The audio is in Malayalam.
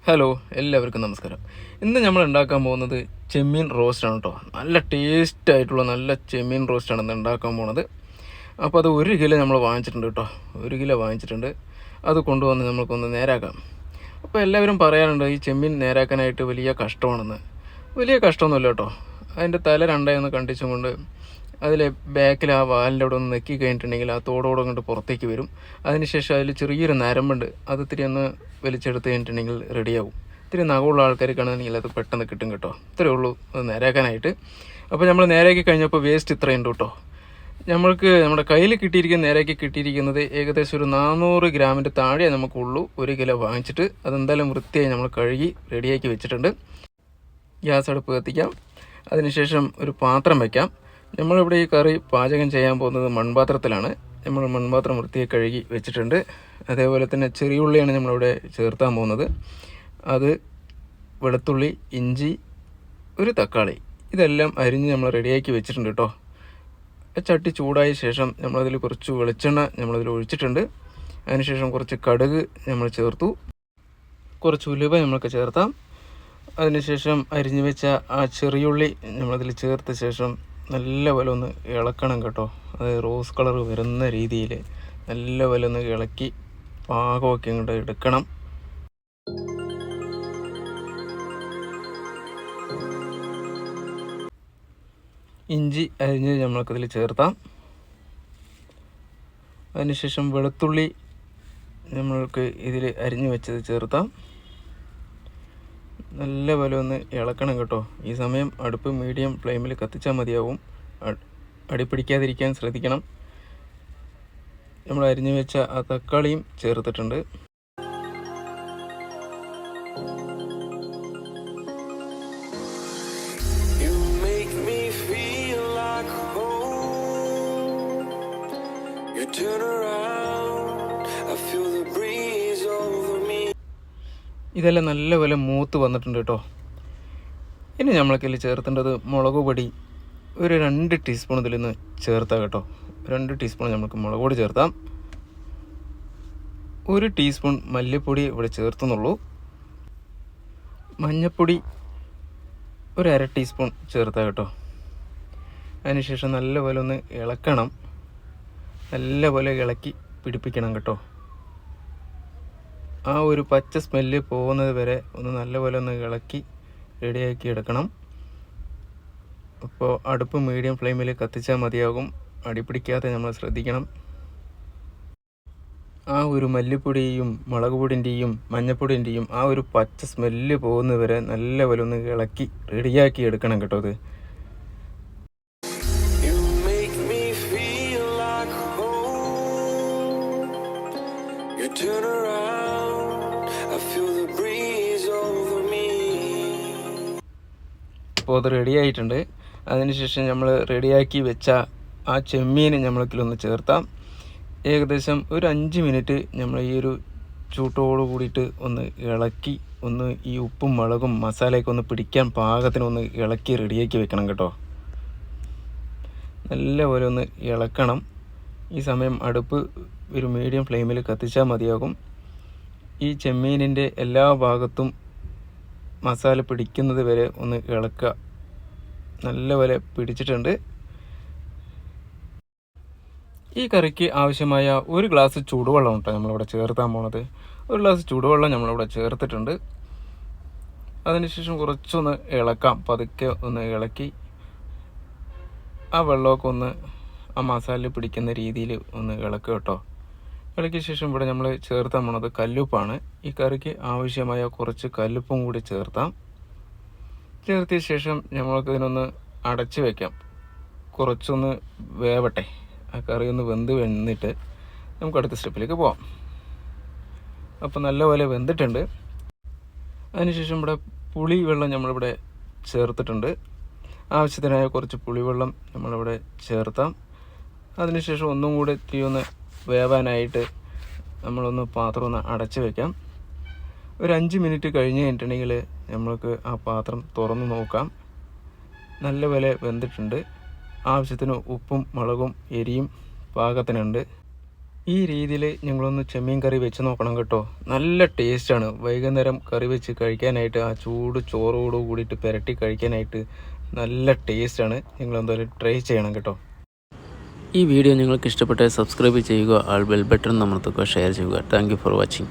ഹലോ, എല്ലാവർക്കും നമസ്കാരം. ഇന്ന് നമ്മൾ ഉണ്ടാക്കാൻ പോകുന്നത് ചെമ്മീൻ റോസ്റ്റാണ് കേട്ടോ. നല്ല ടേസ്റ്റ് ആയിട്ടുള്ള നല്ല ചെമ്മീൻ റോസ്റ്റാണ് ഇന്ന് ഉണ്ടാക്കാൻ പോകുന്നത്. അപ്പോൾ അത് 1 കിലോ നമ്മൾ വാങ്ങിച്ചിട്ടുണ്ട് കേട്ടോ. 1 കിലോ വാങ്ങിച്ചിട്ടുണ്ട്. അത് കൊണ്ടുവന്ന് നമുക്കൊന്ന് നേരാക്കാം. അപ്പോൾ എല്ലാവരും പറയാറുണ്ട് ഈ ചെമ്മീൻ നേരാക്കാനായിട്ട് വലിയ കഷ്ടമാണെന്ന്. വലിയ കഷ്ടമൊന്നുമില്ല കേട്ടോ. അതിൻ്റെ തല രണ്ടായി ഒന്ന് കണ്ടിച്ചും കൊണ്ട് അതിൽ ബാക്കിൽ ആ വാലിൻ്റെ അവിടെ ഒന്ന് നെക്കി കഴിഞ്ഞിട്ടുണ്ടെങ്കിൽ ആ തോടോടെ കൊണ്ട് പുറത്തേക്ക് വരും. അതിനുശേഷം അതിൽ ചെറിയൊരു നരമ്പുണ്ട്, അത് ഇത്തിരി ഒന്ന് വലിച്ചെടുത്ത് കഴിഞ്ഞിട്ടുണ്ടെങ്കിൽ റെഡിയാവും. ഇത്തിരി നഖമുള്ള ആൾക്കാർക്കാണെന്നുണ്ടെങ്കിൽ അത് പെട്ടെന്ന് കിട്ടും കേട്ടോ. ഇത്രയേ ഉള്ളൂ അത് നേരാക്കാനായിട്ട്. അപ്പോൾ നമ്മൾ നേരാക്കി കഴിഞ്ഞപ്പോൾ വേസ്റ്റ് ഇത്രയുണ്ട് കേട്ടോ. നമ്മുടെ കയ്യിൽ നേരാക്കി കിട്ടിയിരിക്കുന്നത് ഏകദേശം ഒരു 400 ഗ്രാമിൻ്റെ താഴെ നമുക്കുള്ളൂ. 1 കിലോ വാങ്ങിച്ചിട്ട് അതെന്തായാലും വൃത്തിയായി നമ്മൾ കഴുകി റെഡിയാക്കി വെച്ചിട്ടുണ്ട്. ഗ്യാസ് അടുപ്പ് കത്തിക്കാം. അതിനുശേഷം ഒരു പാത്രം വയ്ക്കാം. നമ്മളിവിടെ ഈ കറി പാചകം ചെയ്യാൻ പോകുന്നത് മൺപാത്രത്തിലാണ്. നമ്മൾ മൺപാത്രം വൃത്തിയായി കഴുകി വെച്ചിട്ടുണ്ട്. അതേപോലെ തന്നെ ചെറിയ ഉള്ളിയാണ് നമ്മളിവിടെ ചേർത്താൻ പോകുന്നത്. അത് വെളുത്തുള്ളി, ഇഞ്ചി, ഒരു തക്കാളി, ഇതെല്ലാം അരിഞ്ഞ് നമ്മൾ റെഡിയാക്കി വെച്ചിട്ടുണ്ട് കേട്ടോ. ചട്ടി ചൂടായ ശേഷം നമ്മളതിൽ കുറച്ച് വെളിച്ചെണ്ണ നമ്മളതിൽ ഒഴിച്ചിട്ടുണ്ട്. അതിനുശേഷം കുറച്ച് കടുക് നമ്മൾ ചേർത്തു. കുറച്ച് ഉലുവ നമ്മൾക്ക് ചേർത്താം. അതിനുശേഷം അരിഞ്ഞു വെച്ച ആ ചെറിയുള്ളി നമ്മളതിൽ ചേർത്ത ശേഷം നല്ലപോലെ ഒന്ന് ഇളക്കണം കേട്ടോ. അത് റോസ് കളർ വരുന്ന രീതിയിൽ നല്ലപോലെ ഒന്ന് ഇളക്കി പാകമൊക്കെ ഇങ്ങോട്ട് എടുക്കണം. ഇഞ്ചി അരിഞ്ഞ് നമ്മൾക്കതിൽ ചേർത്താം. അതിനുശേഷം വെളുത്തുള്ളി നമ്മൾക്ക് ഇതിൽ അരിഞ്ഞു വെച്ചത് ചേർത്താം. നല്ലപോലെ ഒന്ന് ഇളക്കണം കേട്ടോ. ഈ സമയം അടുപ്പ് മീഡിയം ഫ്ലെയിമിൽ കത്തിച്ചാൽ മതിയാവും. അടിപ്പിടിക്കാതിരിക്കാൻ ശ്രദ്ധിക്കണം. നമ്മൾ അരിഞ്ഞു വെച്ച ആ തക്കാളിയും ചേർത്തിട്ടുണ്ട്. ഇതെല്ലാം നല്ലപോലെ മൂത്ത് വന്നിട്ടുണ്ട് കേട്ടോ. ഇനി നമ്മൾക്കിതിൽ ചേർത്തേണ്ടത് മുളക് പൊടി ഒരു 2 ടീസ്പൂൺ ഇതിൽ നിന്ന് ചേർത്താം കേട്ടോ. 2 ടീസ്പൂൺ നമുക്ക് മുളക് പൊടി ചേർത്താം. 1 ടീസ്പൂൺ മല്ലിപ്പൊടി ഇവിടെ ചേർത്തുന്നുള്ളൂ. മഞ്ഞൾപ്പൊടി ഒരു 1/2 ടീസ്പൂൺ ചേർത്താം കേട്ടോ. അതിനുശേഷം നല്ലപോലെ ഒന്ന് ഇളക്കണം. നല്ലപോലെ ഇളക്കി പിടിപ്പിക്കണം കേട്ടോ. ആ ഒരു പച്ച സ്മെല്ല് പോകുന്നത് വരെ ഒന്ന് നല്ലപോലെ ഒന്ന് ഇളക്കി റെഡിയാക്കി എടുക്കണം. അപ്പോൾ അടുപ്പ് മീഡിയം ഫ്ലെയിമിൽ കത്തിച്ചാൽ മതിയാകും. അടിപിടിക്കാതെ നമ്മൾ ശ്രദ്ധിക്കണം. ആ ഒരു മല്ലിപ്പൊടിയും മുളക് പൊടിൻ്റെയും മഞ്ഞൾപ്പൊടിൻ്റെയും ആ ഒരു പച്ച സ്മെല്ല് പോകുന്നത് വരെ നല്ലപോലെ ഒന്ന് ഇളക്കി റെഡിയാക്കി എടുക്കണം കേട്ടോ. അത് അപ്പോൾ അത് റെഡി ആയിട്ടുണ്ട്. അതിനുശേഷം നമ്മൾ റെഡിയാക്കി വെച്ച ആ ചെമ്മീൻ നമ്മൾക്കിലൊന്ന് ചേർത്താം. ഏകദേശം ഒരു 5 മിനിറ്റ് നമ്മൾ ഈ ഒരു ചൂട്ടോട് കൂടിയിട്ട് ഒന്ന് ഇളക്കി ഒന്ന് ഈ ഉപ്പും മുളകും മസാലയൊക്കെ ഒന്ന് പിടിക്കാൻ പാകത്തിനൊന്ന് ഇളക്കി റെഡിയാക്കി വെക്കണം കേട്ടോ. നല്ലപോലെ ഒന്ന് ഇളക്കണം. ഈ സമയം അടുപ്പ് ഒരു മീഡിയം ഫ്ലെയിമിൽ കത്തിച്ചാൽ മതിയാകും. ഈ ചെമ്മീനിൻ്റെ എല്ലാ ഭാഗത്തും മസാല പിടിക്കുന്നത് വരെ ഒന്ന് ഇളക്കുക. നല്ലപോലെ പിടിച്ചിട്ടുണ്ട്. ഈ കറിക്ക് ആവശ്യമായ 1 ഗ്ലാസ് ചൂടുവെള്ളം കേട്ടോ നമ്മളിവിടെ ചേർത്താൻ പോണത്. 1 ഗ്ലാസ് ചൂടുവെള്ളം നമ്മളിവിടെ ചേർത്തിട്ടുണ്ട്. അതിനുശേഷം കുറച്ചൊന്ന് ഇളക്കാം. പതുക്കെ ഒന്ന് ഇളക്കി ആ വെള്ളമൊക്കെ ഒന്ന് ആ മസാല പിടിക്കുന്ന രീതിയിൽ ഒന്ന് ഇളക്കുക കേട്ടോ. ഇളക്കിയ ശേഷം ഇവിടെ നമ്മൾ ചേർത്താൻ പോണത് കല്ലുപ്പാണ്. ഈ കറിക്ക് ആവശ്യമായ കുറച്ച് കല്ലുപ്പും കൂടി ചേർത്താം. ചേർത്തിയ ശേഷം നമ്മൾക്ക് ഇതിനൊന്ന് അടച്ച് വയ്ക്കാം. കുറച്ചൊന്ന് വേവട്ടെ. ആ കറി ഒന്ന് വെന്നിട്ട് നമുക്ക് അടുത്ത സ്റ്റെപ്പിലേക്ക് പോവാം. അപ്പോൾ നല്ലപോലെ വെന്തിട്ടുണ്ട്. അതിനുശേഷം ഇവിടെ പുളി വെള്ളം നമ്മളിവിടെ ചേർത്തിട്ടുണ്ട്. ആവശ്യത്തിനായ കുറച്ച് പുളിവെള്ളം നമ്മളിവിടെ ചേർത്താം. അതിനുശേഷം ഒന്നും കൂടി തീ ഒന്ന് വേവാനായിട്ട് നമ്മളൊന്ന് പാത്രം ഒന്ന് അടച്ച് വയ്ക്കാം. ഒരു 5 മിനിറ്റ് കഴിഞ്ഞ് കഴിഞ്ഞിട്ടുണ്ടെങ്കിൽ നമ്മൾക്ക് ആ പാത്രം തുറന്ന് നോക്കാം. നല്ലപോലെ വെന്തിട്ടുണ്ട്. ആവശ്യത്തിന് ഉപ്പും മുളകും എരിയും പാകത്തിനുണ്ട്. ഈ രീതിയിൽ ഞങ്ങളൊന്ന് ചെമ്മീൻ കറി വെച്ച് നോക്കണം കേട്ടോ. നല്ല ടേസ്റ്റാണ്. വൈകുന്നേരം കറി വെച്ച് കഴിക്കാനായിട്ട് ആ ചൂട് ചോറോട് കൂടിയിട്ട് പുരട്ടി കഴിക്കാനായിട്ട് നല്ല ടേസ്റ്റാണ്. നിങ്ങളെന്തായാലും ട്രൈ ചെയ്യണം കേട്ടോ. ഈ വീഡിയോ നിങ്ങൾക്ക് ഇഷ്ടപ്പെട്ടാൽ സബ്സ്ക്രൈബ് ചെയ്യുക, ബെൽ ബട്ടൺ അമർത്തുക, ഷെയർ ചെയ്യുക. Thank you for watching.